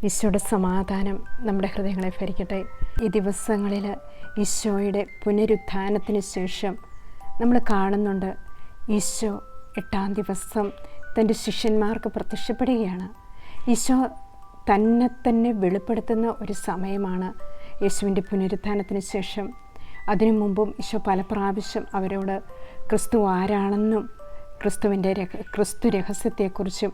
ഈശോയുടെ സമാധാനം നമ്മുടെ ഹൃദയങ്ങളെ ഭരിക്കട്ടെ. ഈ ദിവസങ്ങളിൽ ഈശോയുടെ പുനരുത്ഥാനത്തിന് ശേഷം നമ്മൾ കാണുന്നുണ്ട്, ഈശോ 8-ാം ദിവസം തൻ്റെ ശിഷ്യന്മാർക്ക് പ്രത്യക്ഷപ്പെടുകയാണ്. ഈശോ തന്നെ വെളിപ്പെടുത്തുന്ന ഒരു സമയമാണ് യേശുവിൻ്റെ പുനരുത്ഥാനത്തിന് ശേഷം. അതിനു മുമ്പും ഈശോ പല പ്രാവശ്യം അവരോട് ക്രിസ്തു ആരാണെന്നും ക്രിസ്തു രഹസ്യത്തെക്കുറിച്ചും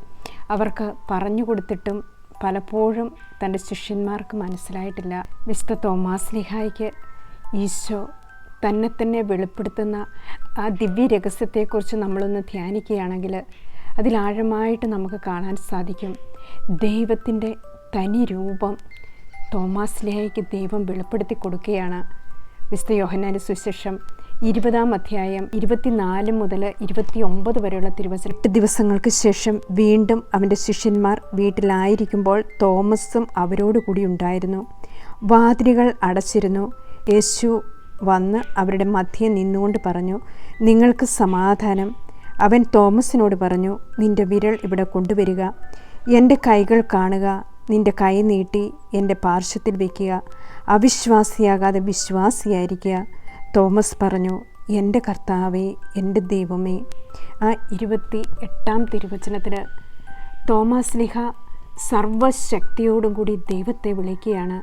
അവർക്ക് പറഞ്ഞു കൊടുത്തിട്ടും പലപ്പോഴും തൻ്റെ ശിഷ്യന്മാർക്ക് മനസ്സിലായിട്ടില്ല. വിശുദ്ധ തോമാസ് ലീഹായ്ക്ക് ഈശോ തന്നെ വെളിപ്പെടുത്തുന്ന ആ ദിവ്യ രഹസ്യത്തെക്കുറിച്ച് നമ്മളൊന്ന് ധ്യാനിക്കുകയാണെങ്കിൽ അതിലാഴമായിട്ട് നമുക്ക് കാണാൻ സാധിക്കും. ദൈവത്തിൻ്റെ തനി രൂപം തോമാസ് ലീഹായ്ക്ക് ദൈവം വെളിപ്പെടുത്തി കൊടുക്കുകയാണ്. വിശുദ്ധ യോഹന്നാൻ്റെ സുവിശേഷം 20-ാം അധ്യായം 24 മുതൽ 29 വരെയുള്ള തിരുവചനം. 8 ദിവസങ്ങൾക്ക് ശേഷം വീണ്ടും അവൻ്റെ ശിഷ്യന്മാർ വീട്ടിലായിരിക്കുമ്പോൾ തോമസും അവരോടുകൂടി ഉണ്ടായിരുന്നു. വാതിലുകൾ അടച്ചിരുന്നു. യേശു വന്ന് അവരുടെ മധ്യേ നിന്നുകൊണ്ട് പറഞ്ഞു, നിങ്ങൾക്ക് സമാധാനം. അവൻ തോമസിനോട് പറഞ്ഞു, നിൻ്റെ വിരൽ ഇവിടെ കൊണ്ടുവരിക, എൻ്റെ കൈകൾ കാണുക, നിൻ്റെ കൈ നീട്ടി എൻ്റെ പാർശ്വത്തിൽ വയ്ക്കുക, അവിശ്വാസിയാകാതെ വിശ്വാസിയായിരിക്കുക. തോമസ് പറഞ്ഞു, എൻ്റെ കർത്താവേ, എൻ്റെ ദൈവമേ. ആ 28-ാം തിരുവചനത്തിൽ തോമാസ് ലീഹ സർവശക്തിയോടും കൂടി ദൈവത്തെ വിളിക്കുകയാണ്,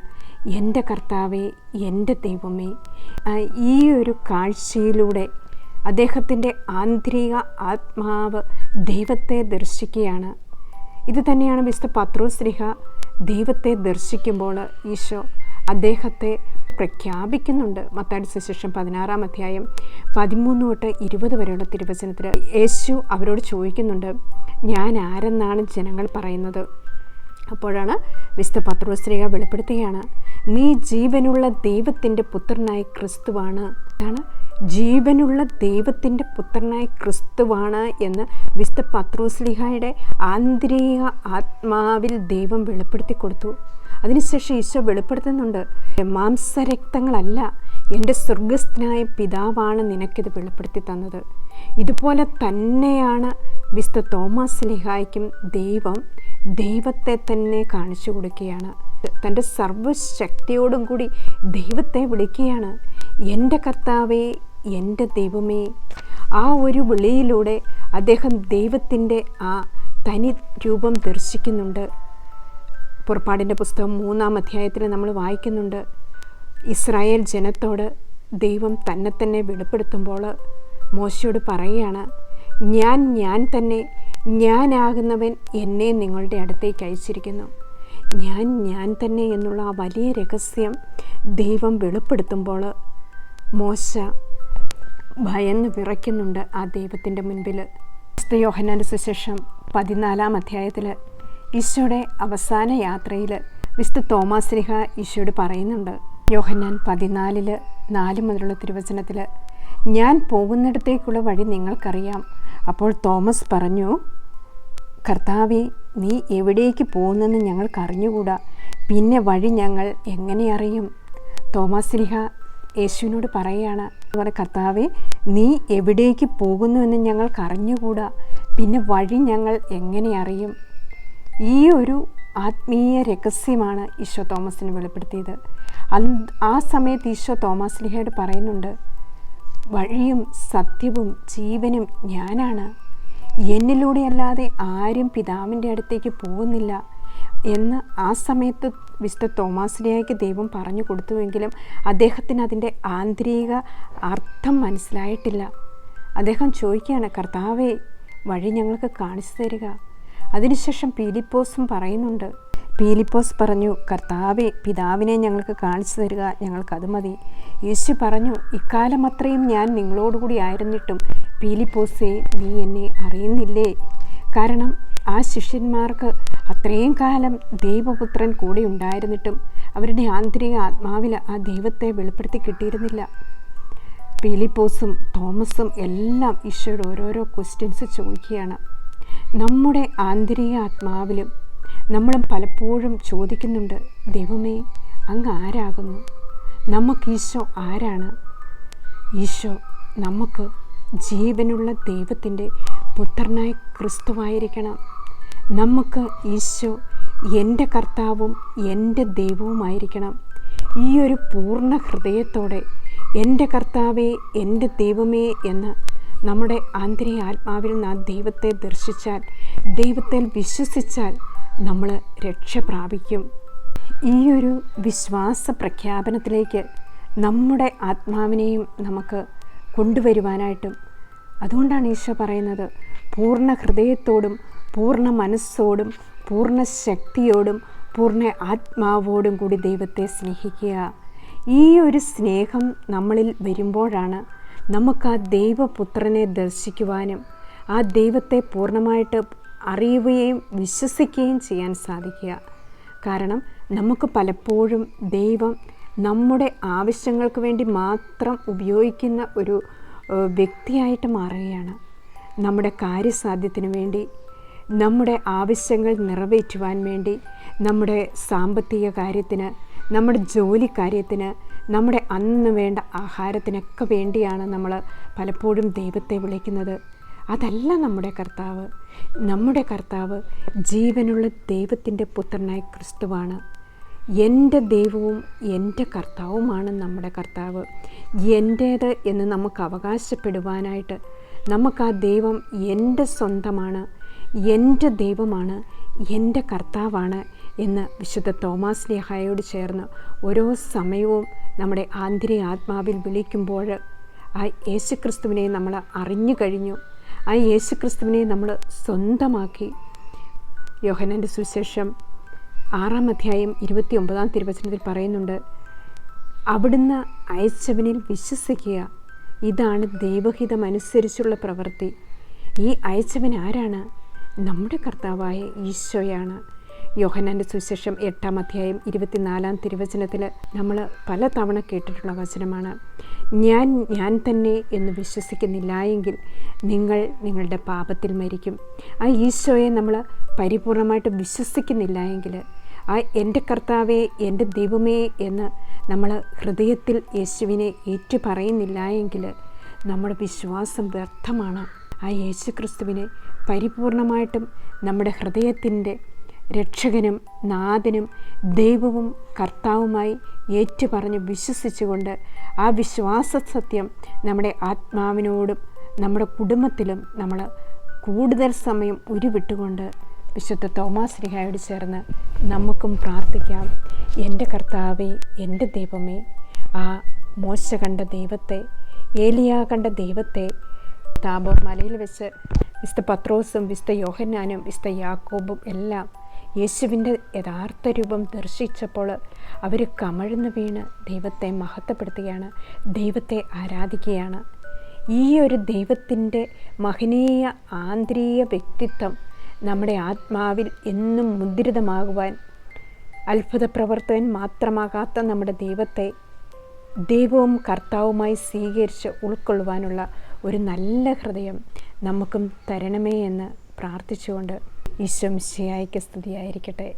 എൻ്റെ കർത്താവേ, എൻ്റെ ദൈവമേ. ഈ ഒരു കാഴ്ചയിലൂടെ അദ്ദേഹത്തിൻ്റെ ആന്തരിക ആത്മാവ് ദൈവത്തെ ദർശിക്കുകയാണ്. ഇത് തന്നെയാണ് വിശുദ്ധ പത്രോസ് ലീഹ ദൈവത്തെ ദർശിക്കുമ്പോൾ ഈശോ അദ്ദേഹത്തെ പ്രഖ്യാപിക്കുന്നുണ്ട്. മത്തായിയുടെ സുവിശേഷം 16-ാം അധ്യായം 13 തൊട്ട് 20 വരെയുള്ള തിരുവചനത്തിൽ യേശു അവരോട് ചോദിക്കുന്നുണ്ട്, ഞാൻ ആരെന്നാണ് ജനങ്ങൾ പറയുന്നത്? അപ്പോഴാണ് വിശുദ്ധ പത്രോസ് ലീഹ വെളിപ്പെടുത്തുകയാണ്, നീ ജീവനുള്ള ദൈവത്തിൻ്റെ പുത്രനായ ക്രിസ്തുവാണ്. അതാണ് ജീവനുള്ള ദൈവത്തിൻ്റെ പുത്രനായ ക്രിസ്തുവാണ് എന്ന് വിശുദ്ധ പത്രോസ് ലീഹായുടെ ആന്തരിക ആത്മാവിൽ ദൈവം വെളിപ്പെടുത്തി കൊടുത്തു. അതിനുശേഷം ഈശോ വെളിപ്പെടുത്തുന്നുണ്ട്, മാംസരക്തങ്ങളല്ല, എൻ്റെ സ്വർഗസ്ഥനായ പിതാവാണ് നിനക്കിത് വെളിപ്പെടുത്തി തന്നത്. ഇതുപോലെ തന്നെയാണ് വിശുദ്ധ തോമാസ് ലീഹായ്ക്കും ദൈവത്തെ തന്നെ കാണിച്ചു കൊടുക്കുകയാണ്. തൻ്റെ സർവശക്തിയോടും കൂടി ദൈവത്തെ വിളിക്കുകയാണ്, എൻ്റെ കർത്താവേ, എൻ്റെ ദൈവമേ. ആ ഒരു വിളിയിലൂടെ അദ്ദേഹം ദൈവത്തിൻ്റെ ആ തനി രൂപം ദർശിക്കുന്നുണ്ട്. പുറപ്പാടിൻ്റെ പുസ്തകം 3-ാം അധ്യായത്തിൽ നമ്മൾ വായിക്കുന്നുണ്ട്, ഇസ്രായേൽ ജനത്തോട് ദൈവം തന്നെ വെളിപ്പെടുത്തുമ്പോൾ മോശയോട് പറയുകയാണ്, ഞാൻ തന്നെ, ഞാനാകുന്നവൻ എന്നെ നിങ്ങളുടെ അടുത്തേക്ക് അയച്ചിരിക്കുന്നു. ഞാൻ തന്നെ എന്നുള്ള ആ വലിയ രഹസ്യം ദൈവം വെളിപ്പെടുത്തുമ്പോൾ മോശ ഭയന്ന് വിറയ്ക്കുന്നുണ്ട് ആ ദൈവത്തിൻ്റെ മുൻപിൽ. വിശുദ്ധ യോഹന്നാൻ്റെ സുവിശേഷം 14-ാം അധ്യായത്തിൽ ഈശോയുടെ അവസാന യാത്രയിൽ വിശുദ്ധ തോമാസ് ലീഹ ഈശോയോട് പറയുന്നുണ്ട്, യോഹന്നാൻ 14:4 മുതലുള്ള തിരുവചനത്തിൽ, ഞാൻ പോകുന്നിടത്തേക്കുള്ള വഴി നിങ്ങൾക്കറിയാം. അപ്പോൾ തോമസ് പറഞ്ഞു, കർത്താവേ, നീ എവിടേക്ക് പോകുന്നെന്ന് ഞങ്ങൾക്ക് അറിഞ്ഞുകൂടാ, പിന്നെ വഴി ഞങ്ങൾ എങ്ങനെ അറിയും? തോമാസ് ലീഹ യേശുവിനോട് പറയുകയാണ്, കർത്താവേ, നീ എവിടേക്ക് പോകുന്നുവെന്ന് ഞങ്ങൾക്ക് അറിഞ്ഞുകൂടാ, പിന്നെ വഴി ഞങ്ങൾ എങ്ങനെ അറിയും? ഈ ഒരു ആത്മീയ രഹസ്യമാണ് ഈശോ തോമസിന് വെളിപ്പെടുത്തിയത്. ആ സമയത്ത് ഈശോ തോമാസ് ലീഹയോട് പറയുന്നുണ്ട്, വഴിയും സത്യവും ജീവനും ഞാനാണ്, എന്നിലൂടെ അല്ലാതെ ആരും പിതാവിൻ്റെ അടുത്തേക്ക് പോകുന്നില്ല എന്ന് ആ സമയത്ത് വിശുദ്ധ തോമാസ് ലീഹായ്ക്ക് ദൈവം പറഞ്ഞു കൊടുത്തുവെങ്കിലും അദ്ദേഹത്തിന് അതിൻ്റെ ആന്തരിക അർത്ഥം മനസ്സിലായിട്ടില്ല. അദ്ദേഹം ചോദിക്കുകയാണ്, കർത്താവേ, വഴി ഞങ്ങൾക്ക് കാണിച്ചു തരിക. അതിനുശേഷം പീലിപ്പോസും പറയുന്നുണ്ട്. പീലിപ്പോസ് പറഞ്ഞു, കർത്താവേ, പിതാവിനെ ഞങ്ങൾക്ക് കാണിച്ചു തരിക, ഞങ്ങൾക്കത് മതി. യേശു പറഞ്ഞു, ഇക്കാലം അത്രയും ഞാൻ നിങ്ങളോടുകൂടി ആയിരുന്നിട്ടും പീലിപ്പോസേ, നീ എന്നെ അറിയുന്നില്ലേ? കാരണം ആ ശിഷ്യന്മാർക്ക് അത്രയും കാലം ദൈവപുത്രൻ കൂടെ ഉണ്ടായിരുന്നിട്ടും അവരുടെ ആന്തരിക ആത്മാവിൽ ആ ദൈവത്തെ വെളിപ്പെടുത്തി കിട്ടിയിരുന്നില്ല. പീലിപ്പോസും തോമസും എല്ലാം ഈശോയുടെ ഓരോരോ ക്വസ്റ്റ്യൻസ് ചോദിക്കുകയാണ്. നമ്മുടെ ആന്തരിക ആത്മാവിലും നമ്മളും പലപ്പോഴും ചോദിക്കുന്നുണ്ട്, ദൈവമേ, അങ്ങ് ആരാകുന്നു? നമുക്ക് ഈശോ ആരാണ്? ഈശോ നമുക്ക് ജീവനുള്ള ദൈവത്തിൻ്റെ പുത്രനായ ക്രിസ്തുവായിരിക്കണം. നമുക്ക് ഈശോ എൻ്റെ കർത്താവും എൻ്റെ ദൈവവുമായിരിക്കണം. ഈ ഒരു പൂർണ്ണ ഹൃദയത്തോടെ എൻ്റെ കർത്താവേ, എൻ്റെ ദൈവമേ എന്ന് നമ്മുടെ ആന്തരിക ആത്മാവിൽ നാം ദൈവത്തെ ദർശിച്ചാൽ, ദൈവത്തിൽ വിശ്വസിച്ചാൽ നമ്മൾ രക്ഷ പ്രാപിക്കും. ഈ ഒരു വിശ്വാസ പ്രഖ്യാപനത്തിലേക്ക് നമ്മുടെ ആത്മാവിനെയും നമുക്ക് കൊണ്ടുവരുവാനായിട്ടും, അതുകൊണ്ടാണ് ഈശോ പറയുന്നത്, പൂർണ്ണ ഹൃദയത്തോടും പൂർണ്ണ മനസ്സോടും പൂർണ്ണ ശക്തിയോടും പൂർണ്ണ ആത്മാവോടും കൂടി ദൈവത്തെ സ്നേഹിക്കുക. ഈ ഒരു സ്നേഹം നമ്മളിൽ വരുമ്പോഴാണ് നമുക്ക് ആ ദൈവപുത്രനെ ദർശിക്കുവാനും ആ ദൈവത്തെ പൂർണ്ണമായിട്ട് അറിയുകയും വിശ്വസിക്കുകയും ചെയ്യാൻ സാധിക്കുക. കാരണം നമുക്ക് പലപ്പോഴും ദൈവം നമ്മുടെ ആവശ്യങ്ങൾക്ക് വേണ്ടി മാത്രം ഉപയോഗിക്കുന്ന ഒരു വ്യക്തിയായിട്ട് മാറുകയാണ്. നമ്മുടെ കാര്യസാധ്യത്തിന് വേണ്ടി, നമ്മുടെ ആവശ്യങ്ങൾ നിറവേറ്റുവാൻ വേണ്ടി, നമ്മുടെ സാമ്പത്തിക കാര്യത്തിന്, നമ്മുടെ ജോലി കാര്യത്തിന്, നമ്മുടെ അന്ന് വേണ്ട ആഹാരത്തിനൊക്കെ വേണ്ടിയാണ് നമ്മൾ പലപ്പോഴും ദൈവത്തെ വിളിക്കുന്നത്. അതല്ല നമ്മുടെ കർത്താവ്. നമ്മുടെ കർത്താവ് ജീവനുള്ള ദൈവത്തിൻ്റെ പുത്രനായ ക്രിസ്തുവാണ്. എൻ്റെ ദൈവവും എൻ്റെ കർത്താവുമാണ് നമ്മുടെ കർത്താവ്. എൻ്റേത് എന്ന് നമുക്ക് അവകാശപ്പെടുവാനായിട്ട് നമുക്ക് ആ ദൈവം എൻ്റെ സ്വന്തമാണ്, എൻ്റെ ദൈവമാണ്, എൻ്റെ കർത്താവാണ് എന്ന് വിശുദ്ധ തോമാസ് ശ്ലീഹായോട് ചേർന്ന് ഓരോ സമയവും നമ്മുടെ ആന്തരിക ആത്മാവിൽ വിളിക്കുമ്പോൾ ആ യേശുക്രിസ്തുവിനെ നമ്മൾ അറിഞ്ഞു കഴിഞ്ഞു, ആ യേശുക്രിസ്തുവിനെ നമ്മൾ സ്വന്തമാക്കി. യോഹന്നാൻ്റെ സുവിശേഷം 6-ാം അധ്യായം 29-ാം തിരുവചനത്തിൽ പറയുന്നുണ്ട്, അവിടുന്ന് അയച്ചവനിൽ വിശ്വസിക്കുക, ഇതാണ് ദൈവഹിതമനുസരിച്ചുള്ള പ്രവൃത്തി. ഈ അയച്ചവൻ ആരാണ്? നമ്മുടെ കർത്താവായ ഈശോയാണ്. യോഹന്നാൻ്റെ സുവിശേഷം 8-ാം അധ്യായം 24-ാം തിരുവചനത്തിൽ നമ്മൾ പല തവണ കേട്ടിട്ടുള്ള വചനമാണ്, ഞാൻ തന്നെ എന്ന് വിശ്വസിക്കുന്നില്ല എങ്കിൽ നിങ്ങൾ നിങ്ങളുടെ പാപത്തിൽ മരിക്കും. ആ ഈശോയെ നമ്മൾ പരിപൂർണമായിട്ട് വിശ്വസിക്കുന്നില്ല എങ്കിൽ, ആ എൻ്റെ കർത്താവേ, എൻ്റെ ദൈവമേ എന്ന് നമ്മൾ ഹൃദയത്തിൽ യേശുവിനെ ഏറ്റു പറയുന്നില്ല എങ്കിൽ നമ്മുടെ വിശ്വാസം വ്യർത്ഥമാണ്. ആ യേശു ക്രിസ്തുവിനെ പരിപൂർണമായിട്ടും നമ്മുടെ ഹൃദയത്തിൻ്റെ രക്ഷകനും നാഥനും ദൈവവും കർത്താവുമായി ഏറ്റുപറഞ്ഞ് വിശ്വസിച്ചുകൊണ്ട് ആ വിശ്വാസ സത്യം നമ്മുടെ ആത്മാവിനോടും നമ്മുടെ കുടുംബത്തിലും നമ്മൾ കൂടുതൽ സമയം ഉരുവിട്ടുകൊണ്ട് വിശുദ്ധ തോമാസ് ശ്ലീഹായോട് ചേർന്ന് നമുക്കും പ്രാർത്ഥിക്കാം. എൻ്റെ കർത്താവേ, എൻ്റെ ദൈവമേ, ആ മോശ കണ്ട ദൈവത്തെ, ഏലിയ കണ്ട ദൈവത്തെ താബോർ മലയിൽ വെച്ച് വിശുദ്ധ പത്രോസും വിശുദ്ധ യോഹന്നാനും വിശുദ്ധ യാക്കോബും എല്ലാം യേശുവിൻ്റെ യഥാർത്ഥ രൂപം ദർശിച്ചപ്പോൾ അവർ കമഴ്ന്നു വീണ് ദൈവത്തെ മഹത്വപ്പെടുത്തുകയാണ്, ദൈവത്തെ ആരാധിക്കുകയാണ്. ഈ ഒരു ദൈവത്തിൻ്റെ മഹനീയ ആന്തരിക വ്യക്തിത്വം നമ്മുടെ ആത്മാവിൽ എന്നും മുദ്രിതമാകുവാൻ, അത്ഭുത പ്രവർത്തകൻ മാത്രമാകാത്ത നമ്മുടെ ദൈവത്തെ ദൈവവും കർത്താവുമായി സ്വീകരിച്ച് ഉൾക്കൊള്ളുവാനുള്ള ഒരു നല്ല ഹൃദയം നമുക്കും തരണമേ എന്ന് പ്രാർത്ഥിച്ചുകൊണ്ട് ഈശോ മിശിഹായ്ക്ക് സ്തുതിയായിരിക്കട്ടെ.